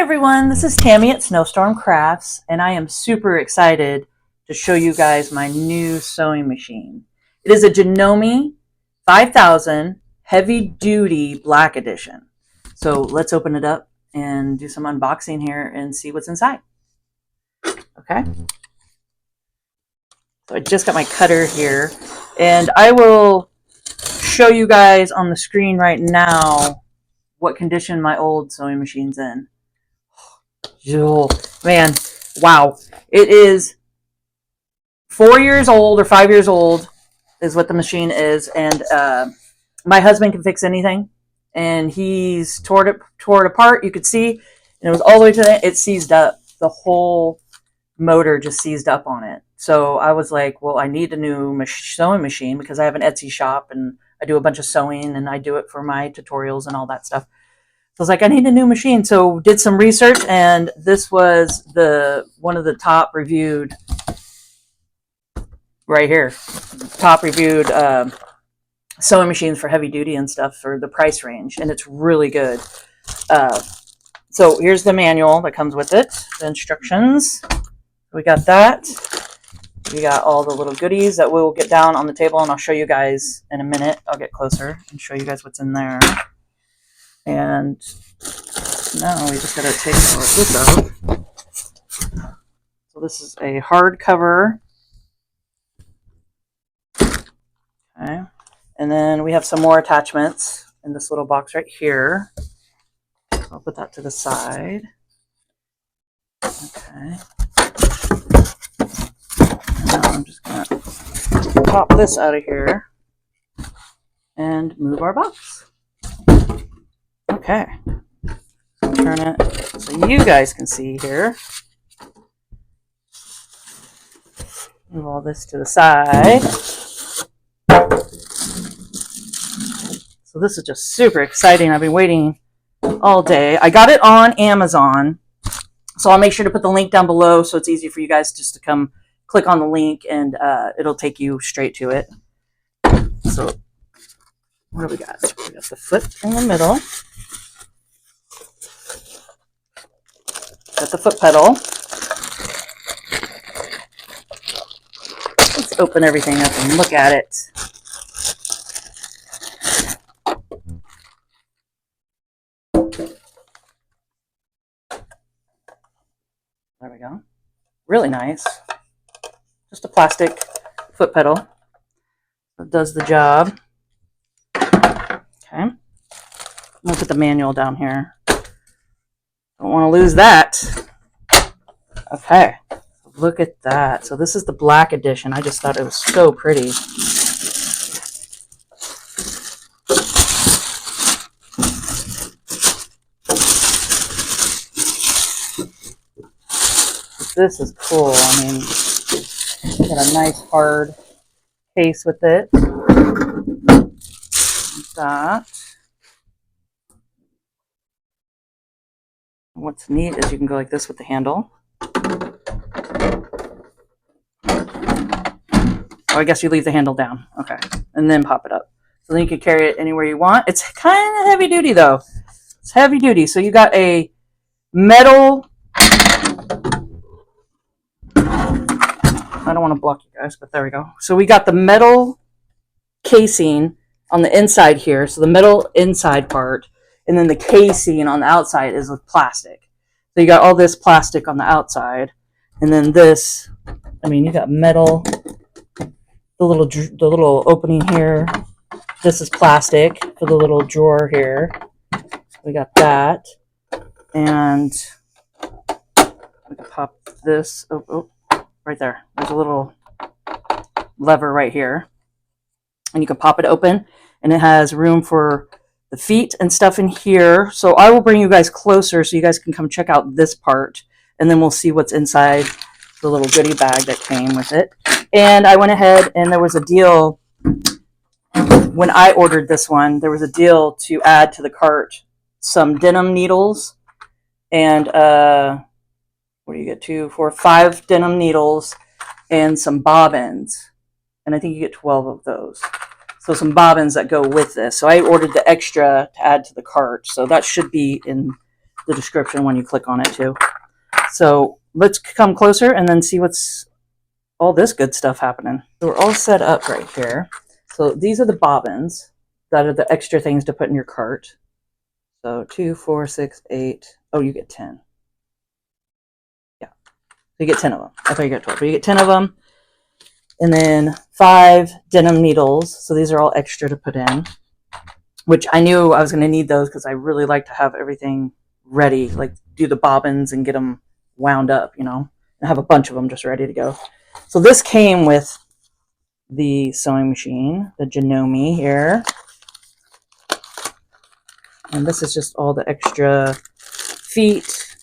everyone, this is Tammy at Snowstorm Crafts, and I am super excited to show you guys my new sewing machine. It is a Janome 5000 Heavy Duty Black Edition. So let's open it up and do some unboxing here and see what's inside. Okay. So I just got my cutter here, and I will show you guys on the screen right now what condition my old sewing machine's in. Oh, man, wow. It is 4 years old or 5 years old is what the machine is, and my husband can fix anything, and he's tore it apart. You could see, and it was all the way to the end. It seized up. The whole motor just seized up on it. So I was like, well, I need a new sewing machine because I have an Etsy shop and I do a bunch of sewing and I do it for my tutorials and all that stuff. So I was like, I need a new machine. So did some research, and this was one of the top reviewed right here. Top reviewed sewing machines for heavy duty and stuff for the price range, and it's really good. So here's the manual that comes with it, the instructions. We got that. We got all the little goodies that we'll get down on the table, and I'll show you guys in a minute. I'll get closer and show you guys what's in there. And now we just gotta take all of this out. So this is a hardcover. Okay. And then we have some more attachments in this little box right here. I'll put that to the side. Okay. Now I'm just gonna pop this out of here and move our box. Okay. I'll turn it so you guys can see here. Move all this to the side. So this is just super exciting. I've been waiting all day. I got it on Amazon, so I'll make sure to put the link down below so it's easy for you guys just to come click on the link, and it'll take you straight to it. So what do we got? We got the foot in the middle. Got the foot pedal. Let's open everything up and look at it. There we go. Really nice. Just a plastic foot pedal that does the job. Okay. I'm going to put the manual down here. Don't want to lose that. Okay. Look at that. So this is the Black Edition. I just thought it was so pretty. This is cool. I mean, got a nice hard case with it. That. What's neat is you can go like this with the handle. Oh, I guess you leave the handle down. Okay. And then pop it up. So then you can carry it anywhere you want. It's kind of heavy duty though. It's heavy duty. So you got a metal... I don't want to block you guys, but there we go. So we got the metal casing on the inside here. So the metal inside part, and then the casing on the outside is with plastic. So you got all this plastic on the outside, and then this, I mean, you got metal, the little opening here. This is plastic for the little drawer here. We got that, and we can pop this. Oh. Right there. There's a little lever right here. And you can pop it open. And it has room for the feet and stuff in here. So I will bring you guys closer so you guys can come check out this part. And then we'll see what's inside the little goodie bag that came with it. And I went ahead, and there was a deal. When I ordered this one, there was a deal to add to the cart some denim needles. And what do you get? 2, 4, 5 denim needles and some bobbins, and I think you get 12 of those. So some bobbins that go with this. So I ordered the extra to add to the cart, so that should be in the description when you click on it too. So let's come closer and then see what's all this good stuff happening. So we're all set up right here. So these are the bobbins that are the extra things to put in your cart. So 2, 4, 6, 8. Oh, you get 10. Yeah, you get 10 of them. I thought you got 12, but you get 10 of them. And then 5 denim needles. So these are all extra to put in, which I knew I was going to need those because I really like to have everything ready, like do the bobbins and get them wound up, you know, and have a bunch of them just ready to go. So this came with the sewing machine, the Janome here. And this is just all the extra feet,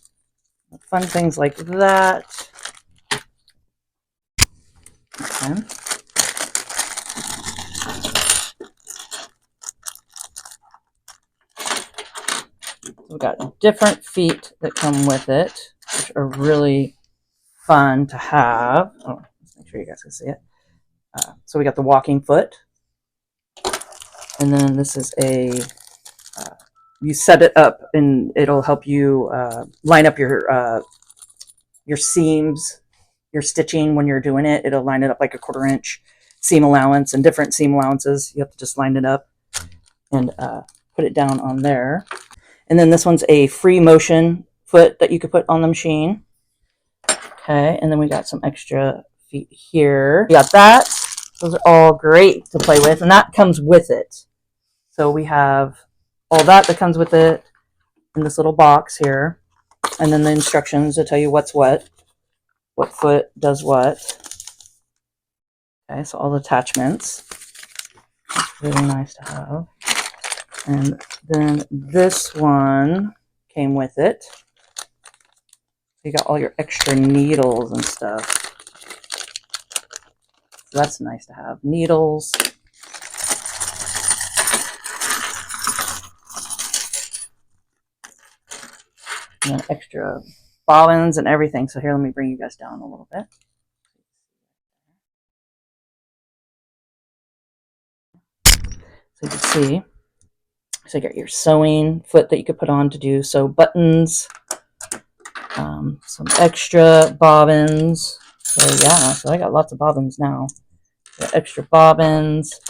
fun things like that. Okay. We've got different feet that come with it, which are really fun to have. Oh, let's make sure you guys can see it. So we got the walking foot. And then this is a, you set it up and it'll help you line up your seams, your stitching when you're doing it. It'll line it up like a 1/4 inch seam allowance and different seam allowances. You have to just line it up and put it down on there. And then this one's a free motion foot that you could put on the machine. Okay, and then we got some extra feet here. We got that. Those are all great to play with, and that comes with it. So we have all that comes with it in this little box here. And then the instructions to tell you what's what foot does what. Okay, so all the attachments. It's really nice to have. And then this one came with it. You got all your extra needles and stuff. So that's nice to have. Needles. And then extra bobbins and everything. So here, let me bring you guys down a little bit. So you can see. So you got your sewing foot that you could put on to do sew buttons. Some extra bobbins. So yeah, so I got lots of bobbins now. Got extra bobbins.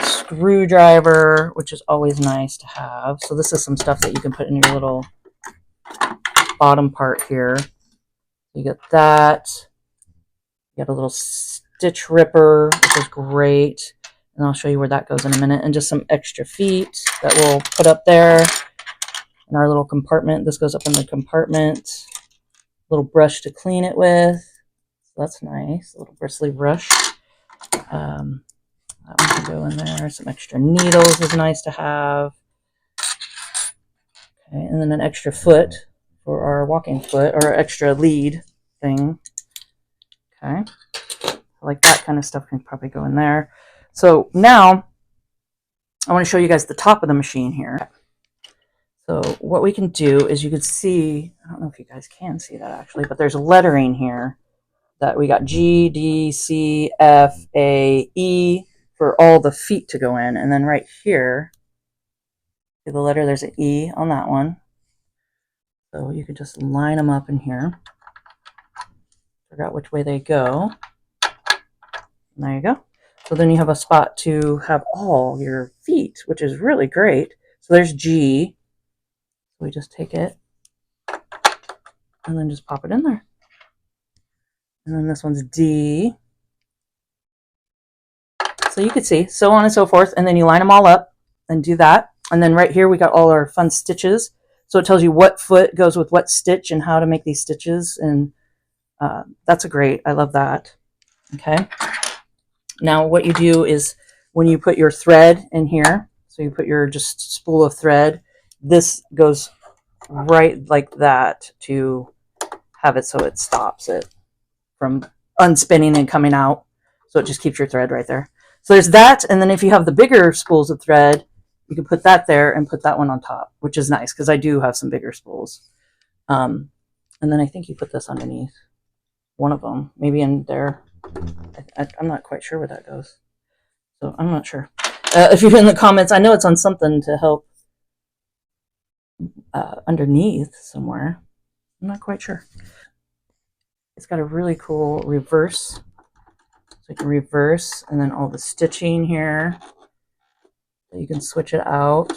Screwdriver, which is always nice to have. So this is some stuff that you can put in your little bottom part here. You get that. You got a little stitch ripper, which is great. And I'll show you where that goes in a minute. And just some extra feet that we'll put up there in our little compartment. This goes up in the compartment. Little brush to clean it with. So that's nice. A little bristly brush. That one can go in there. Some extra needles is nice to have. Okay, and then an extra foot for our walking foot, or extra lead thing. Okay, like that kind of stuff can probably go in there. So now I want to show you guys the top of the machine here. So what we can do is, you can see, I don't know if you guys can see that actually, but there's lettering here that we got G, D, C, F, A, E for all the feet to go in. And then right here, see the letter, there's an E on that one. So you can just line them up in here. Figure out which way they go. And there you go. So then you have a spot to have all your feet, which is really great. So there's G. We just take it and then just pop it in there. And then this one's D. So you can see, so on and so forth. And then you line them all up and do that. And then right here we got all our fun stitches. So it tells you what foot goes with what stitch and how to make these stitches. And that's great. I love that. Okay. Now what you do is, when you put your thread in here, so you put your just spool of thread, this goes right like that to have it so it stops it from unspinning and coming out. So it just keeps your thread right there. So there's that. And then if you have the bigger spools of thread, you can put that there and put that one on top, which is nice because I do have some bigger spools. And then I think you put this underneath one of them, maybe in there. I'm not quite sure where that goes. So I'm not sure. If you're in the comments, I know it's on something to help underneath somewhere. I'm not quite sure. It's got a really cool reverse. So you can reverse, and then all the stitching here. So you can switch it out.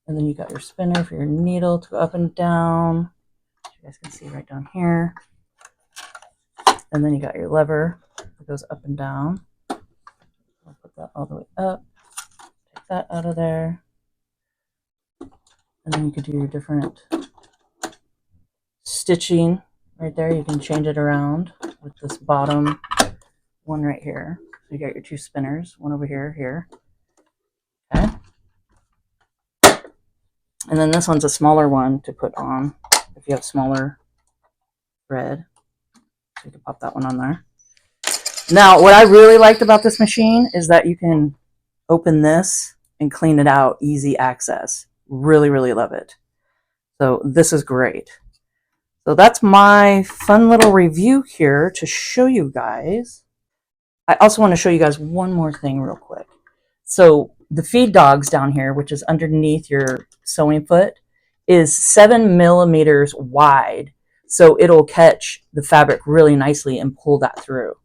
And then you got your spinner for your needle to go up and down. You guys can see right down here. And then you got your lever that goes up and down. I'll put that all the way up. Take that out of there. And then you can do your different stitching right there. You can change it around with this bottom one right here. So you got your 2 spinners, one over here, here. Okay. And then this one's a smaller one to put on if you have smaller thread. So you can pop that one on there. Now, what I really liked about this machine is that you can open this and clean it out, easy access. Really, really love it. So this is great. So that's my fun little review here to show you guys. I also want to show you guys one more thing real quick. So the feed dogs down here, which is underneath your sewing foot, is 7 millimeters wide. So it'll catch the fabric really nicely and pull that through.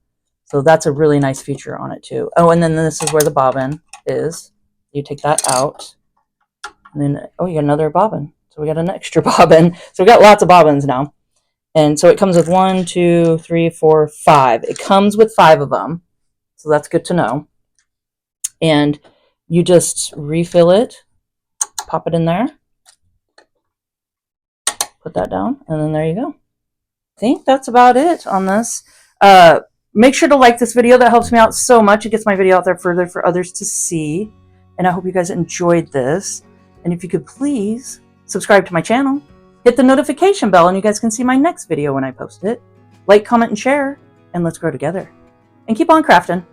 So that's a really nice feature on it too. Oh, and then this is where the bobbin is. You take that out. And then, oh, you got another bobbin. So we got an extra bobbin. So we got lots of bobbins now. And so it comes with 1, 2, 3, 4, 5. It comes with 5 of them. So that's good to know. And you just refill it, pop it in there, put that down, and then there you go. I think that's about it on this. Make sure to like this video. That helps me out so much. It gets my video out there further for others to see. And I hope you guys enjoyed this. And if you could please subscribe to my channel, hit the notification bell, and you guys can see my next video when I post it. Like, comment, and share, and let's grow together. And keep on crafting.